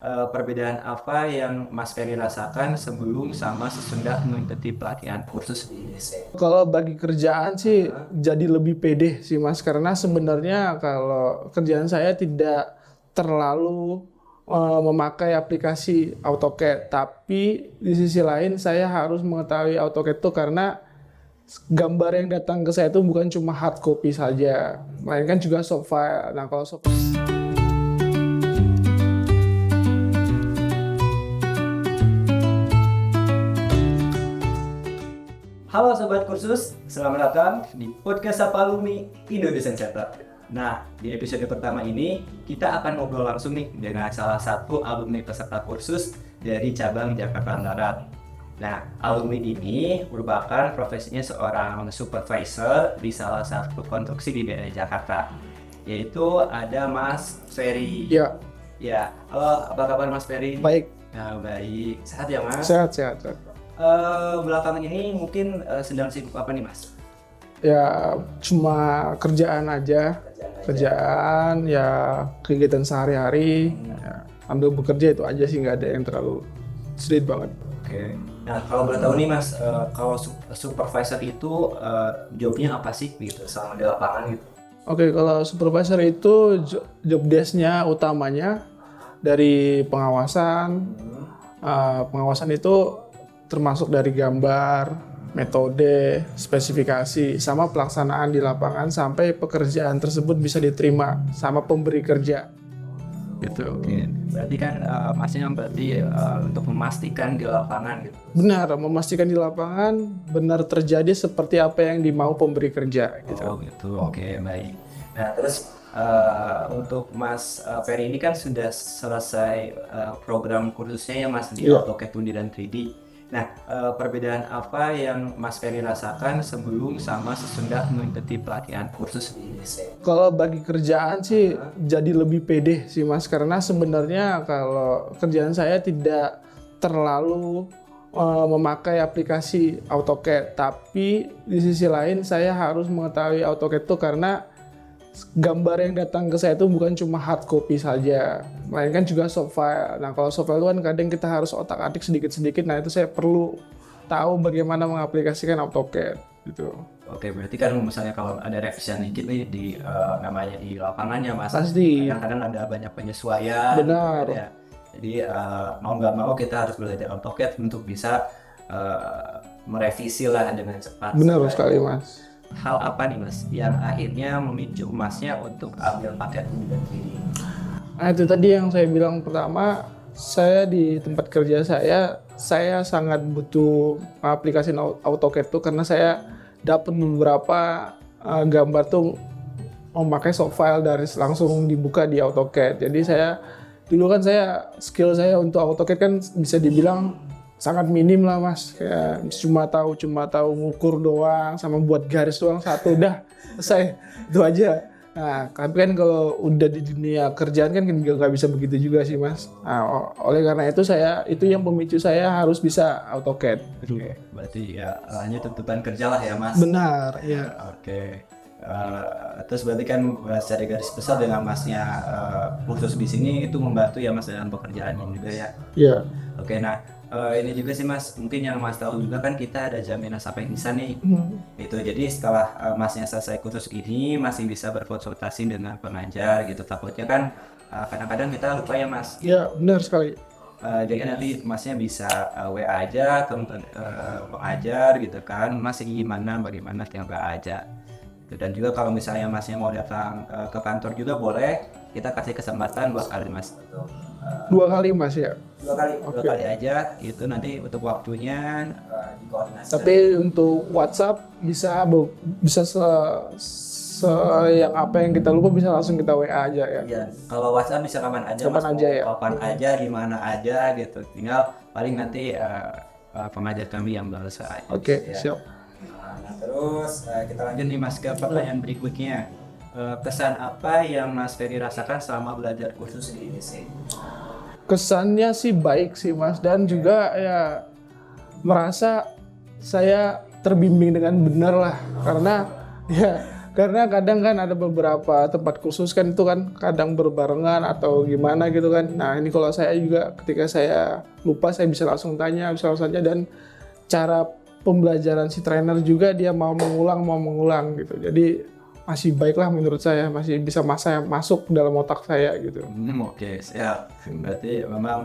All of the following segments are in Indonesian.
Perbedaan apa yang Mas Ferry rasakan sebelum sama sesudah mengikuti pelatihan kursus di DC? Kalau bagi kerjaan sih jadi lebih pede sih Mas, karena sebenarnya kalau kerjaan saya tidak terlalu memakai aplikasi AutoCAD, tapi di sisi lain saya harus mengetahui AutoCAD itu karena gambar yang datang ke saya itu bukan cuma hard copy saja, melainkan juga soft file. Nah, kalau soft Halo Sobat Kursus, selamat datang di podcast Sapalumi Indo Design Center. Nah, di episode pertama ini kita akan ngobrol langsung nih dengan salah satu alumni peserta kursus dari cabang Jakarta Barat. Nah, alumni ini merupakan profesinya seorang supervisor di salah satu konstruksi di daerah Jakarta, yaitu ada Mas Ferry. ya, Ya, halo, apa kabar Mas Ferry? baik, Nah, baik, sehat ya Mas? sehat. Belakangan ini mungkin sedang sibuk apa nih Mas? Ya, cuma kerjaan aja. Kerjaan ya, kegiatan sehari-hari ya, ambil bekerja itu aja sih, nggak ada yang terlalu sulit banget. Oke. Nah, kalau boleh tahu nih Mas, kalau supervisor itu jobnya apa sih gitu selama di lapangan gitu? Oke, kalau supervisor itu job desk-nya utamanya dari pengawasan. Pengawasan itu termasuk dari gambar, metode, spesifikasi, sama pelaksanaan di lapangan sampai pekerjaan tersebut bisa diterima sama pemberi kerja. Gitu. Oke. Berarti kan Masnya berarti untuk memastikan di lapangan gitu. Benar, memastikan di lapangan benar terjadi seperti apa yang dimau pemberi kerja. Gitu. Oh gitu. Oke, baik. Nah, terus untuk Mas Ferry ini kan sudah selesai program kursusnya ya Mas di Iya. AutoCAD 2D dan 3D. Nah, perbedaan apa yang Mas Ferry rasakan sebelum sama sesudah mengikuti pelatihan kursus di DC? Kalau bagi kerjaan sih jadi lebih pede sih Mas, karena sebenarnya kalau kerjaan saya tidak terlalu memakai aplikasi AutoCAD, tapi di sisi lain saya harus mengetahui AutoCAD itu karena gambar yang datang ke saya itu bukan cuma hard copy saja, melainkan juga soft file. Nah, kalau soft file itu kan kadang kita harus otak-atik sedikit-sedikit, nah itu saya perlu tahu bagaimana mengaplikasikan AutoCAD gitu. Oke, berarti kan misalnya kalau ada revisian dikit nih di namanya di lapangannya Mas, Pasti. kadang-kadang ada banyak penyesuaian. Benar. Ya. Jadi mau nggak mau kita harus belajar AutoCAD untuk bisa merevisi lah dengan cepat. Benar sekali Mas. Hal apa nih Mas yang akhirnya memicu Masnya untuk ambil paket dan ini? Nah, itu tadi yang saya bilang pertama, saya di tempat kerja saya sangat butuh aplikasi AutoCAD tuh karena saya dapat beberapa gambar tuh memakai soft file dari langsung dibuka di AutoCAD. Jadi dulu kan skill saya untuk AutoCAD kan bisa dibilang sangat minim lah Mas, kayak cuma tahu ngukur doang sama buat garis doang satu, udah selesai itu aja. Nah, tapi kan kalau udah di dunia kerjaan kan nggak bisa begitu juga sih Mas. Nah, oleh karena itu itu yang pemicu saya harus bisa AutoCAD. Oke, berarti ya hanya tuntutan kerja lah ya Mas. Benar, ya. Oke. Terus berarti kan secara garis besar dengan Masnya kursus di sini itu membantu ya Mas dalam pekerjaannya juga ya. Iya. Oke, nah ini juga sih Mas, mungkin yang Mas tahu juga kan kita ada jaminan sampai bisa nih. Itu jadi setelah Masnya selesai kursus ini masih bisa berkonsultasi dengan pengajar gitu. Takutnya kan kadang-kadang kita lupa ya Mas. Ya, benar sekali. Jadi nanti Masnya bisa WA aja ke pengajar gitu kan. Mas ini bagaimana tinggal WA aja. Dan juga kalau misalnya Masnya mau datang ke kantor juga boleh, kita kasih kesempatan 2 kali Mas. 2 kali Mas ya. Dua kali aja itu nanti untuk waktunya dikoordinasi. Tapi untuk WhatsApp bisa yang apa yang kita lupa bisa langsung kita WA aja ya. Ya, kalau WhatsApp bisa kapan aja Kapan Mas, aja ya. kapan aja, di mana aja gitu. Tinggal paling nanti pengajar kami yang balas aja. Oke, Ya. siap. Nah, terus kita lanjut nih Mas ke pertanyaan berikutnya. Kesan apa yang Mas Ferry rasakan selama belajar kursus di IDC? Kesannya sih baik sih Mas, dan juga ya merasa saya terbimbing dengan benar lah, karena ya Karena kadang kan ada beberapa tempat kursus kan itu kan kadang berbarengan atau gimana gitu kan. Nah ini kalau saya juga ketika saya lupa saya bisa langsung tanya, bisa langsung tanya, dan cara pembelajaran si trainer juga dia mau mengulang gitu. Jadi masih baiklah menurut saya, masih bisa masuk dalam otak saya gitu. Oke, siap. Berarti memang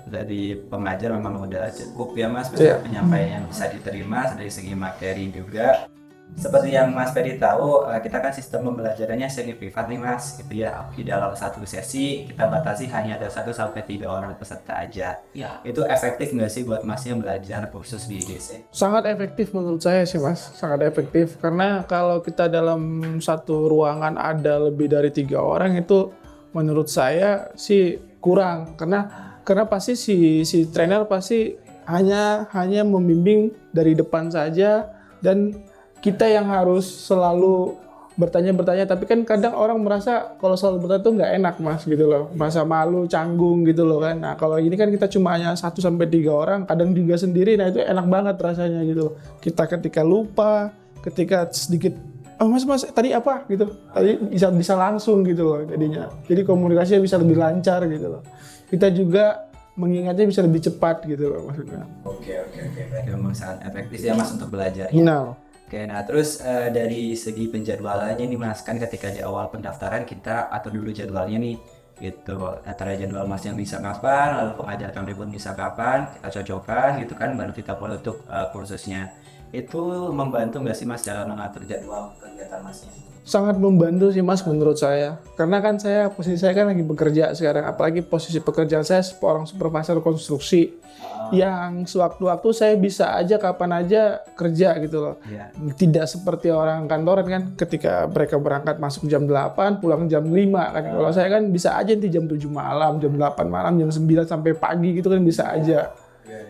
dari pengajar memang udah cukup ya Mas, penyampaian yang bisa diterima dari segi materi juga. Seperti yang Mas Ferry tahu, kita kan sistem pembelajarannya semi privat nih Mas, gitu ya. Di dalam satu sesi kita batasi hanya ada 1-3 orang peserta aja. Ya. Itu efektif nggak sih buat Masnya belajar khusus di IDC? Sangat efektif menurut saya sih Mas, sangat efektif. Karena kalau kita dalam satu ruangan ada lebih dari 3 orang itu menurut saya sih kurang. Karena pasti si trainer pasti hanya membimbing dari depan saja, dan kita yang harus selalu bertanya, tapi kan kadang orang merasa kalau selalu bertanya itu nggak enak Mas gitu loh, merasa malu, canggung gitu loh kan. Nah kalau ini kan kita cuma hanya 1-3 orang, kadang juga sendiri, nah itu enak banget rasanya gitu loh. Kita ketika lupa, ketika sedikit, oh mas tadi apa gitu, tadi bisa langsung gitu loh jadinya. Jadi komunikasinya bisa lebih lancar gitu loh. Kita juga mengingatnya bisa lebih cepat gitu loh maksudnya. Oke. Berarti memang sangat efektif ya Mas untuk belajar. Nah. Oke, nah terus dari segi penjadwalannya nih Mas, kan ketika di awal pendaftaran kita atur dulu jadwalnya nih, gitu. Antara jadwal Mas yang bisa kapan, lalu pengajar kami pun bisa kapan, kita cocokkan gitu kan, baru kita mulai untuk kursusnya. Itu membantu nggak sih Mas dalam mengatur jadwal kegiatan Masnya? Sangat membantu sih Mas menurut saya. Karena kan posisi saya kan lagi bekerja sekarang, apalagi posisi pekerjaan saya seorang supervisor konstruksi. Yang sewaktu-waktu saya bisa aja kapan aja kerja gitu loh. Yeah. Tidak seperti orang kantoran kan, ketika mereka berangkat masuk jam 8, pulang jam 5 kan. Kalau saya kan bisa aja nanti jam 7 malam, jam 8 malam, jam 9 sampai pagi gitu kan bisa aja.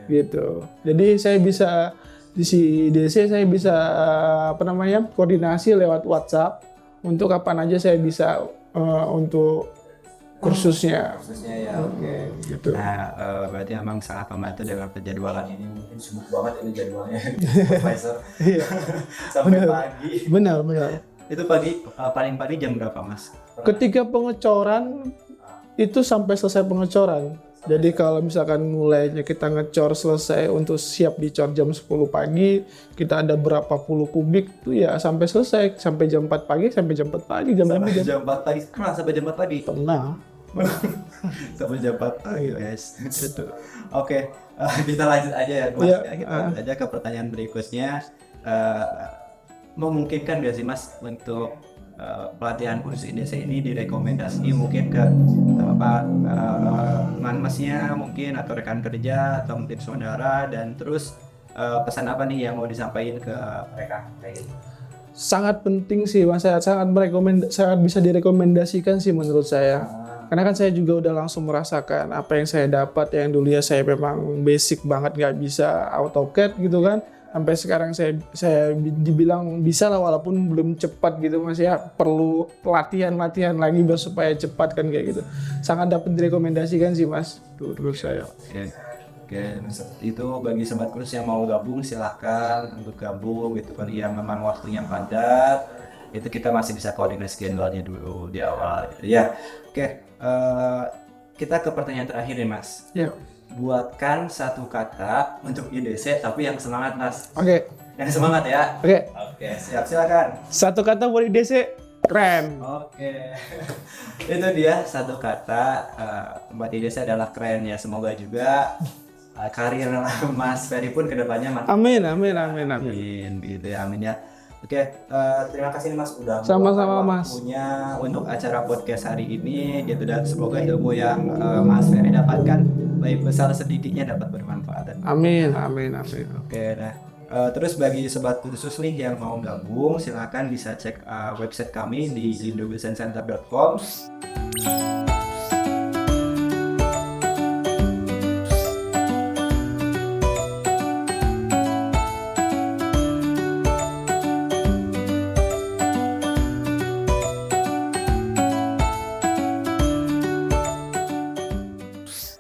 Gitu. Jadi saya bisa di DC saya bisa koordinasi lewat WhatsApp untuk kapan aja saya bisa untuk kursusnya ya. Oke. Gitu. Nah berarti emang sangat membantu dengan penjadwalan ini. Mungkin sibuk banget ini jadwalnya supervisor. Iya. Sampai pagi. Benar. Itu paling pagi jam berapa Mas? Ketika pengecoran itu sampai selesai pengecoran. Jadi kalau misalkan mulainya kita ngecor selesai untuk siap dicor jam 10 pagi, kita ada berapa puluh kubik itu ya sampai selesai, sampai jam 4 pagi, sampai jam 4 pagi, jam 4 pagi. Pernah sampai jam 4 pagi? Pernah. Sampai jam 4 pagi, guys. Oke, kita lanjut aja ya Mas. Kita lanjut aja ke pertanyaan berikutnya. Memungkinkan nggak sih Mas untuk pelatihan kursus IDC ini direkomendasi mungkin ke teman Masnya mungkin atau rekan kerja atau mungkin saudara, dan terus pesan apa nih yang mau disampaikan ke mereka kayak gitu? Sangat penting sih Mas, sangat bisa direkomendasikan sih menurut saya. Karena kan saya juga udah langsung merasakan apa yang saya dapat, yang dulu ya saya memang basic banget nggak bisa AutoCAD gitu kan. Sampai sekarang saya dibilang bisa lah walaupun belum cepat gitu Mas ya, perlu latihan lagi biar supaya cepat kan kayak gitu. Sangat dapat direkomendasikan sih Mas terus saya. Oke, itu bagi sobat kursus yang mau gabung silahkan untuk gabung gitu kan, yang memang waktunya padat itu kita masih bisa koordinasi jadwalnya dulu di awal gitu ya. Oke, kita ke pertanyaan terakhir nih Mas. Ya. Buatkan satu kata untuk IDC tapi yang semangat Mas. Oke. Yang semangat ya. Oke, siap, silakan. Satu kata buat IDC, keren. Oke. Itu dia satu kata buat IDC adalah keren ya. Semoga juga karir Mas Ferry pun kedepannya makin. Amin. Gitu ya, amin ya. Oke, terima kasih nih Mas udah sama-sama Mas waktunya untuk acara podcast hari ini gitu, dan semoga ilmu yang Mas Ferry dapatkan baik besar sedikitnya dapat bermanfaat. Amin. Oke, nah terus bagi sobat kursus nih yang mau gabung silakan bisa cek website kami di indodesigncenter.com.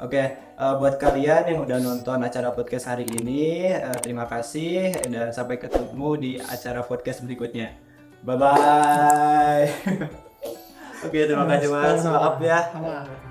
Oke, buat kalian yang udah nonton acara podcast hari ini, terima kasih dan sampai ketemu di acara podcast berikutnya. Bye bye. Oke, terima kasih Mas. Maaf ya. Sama.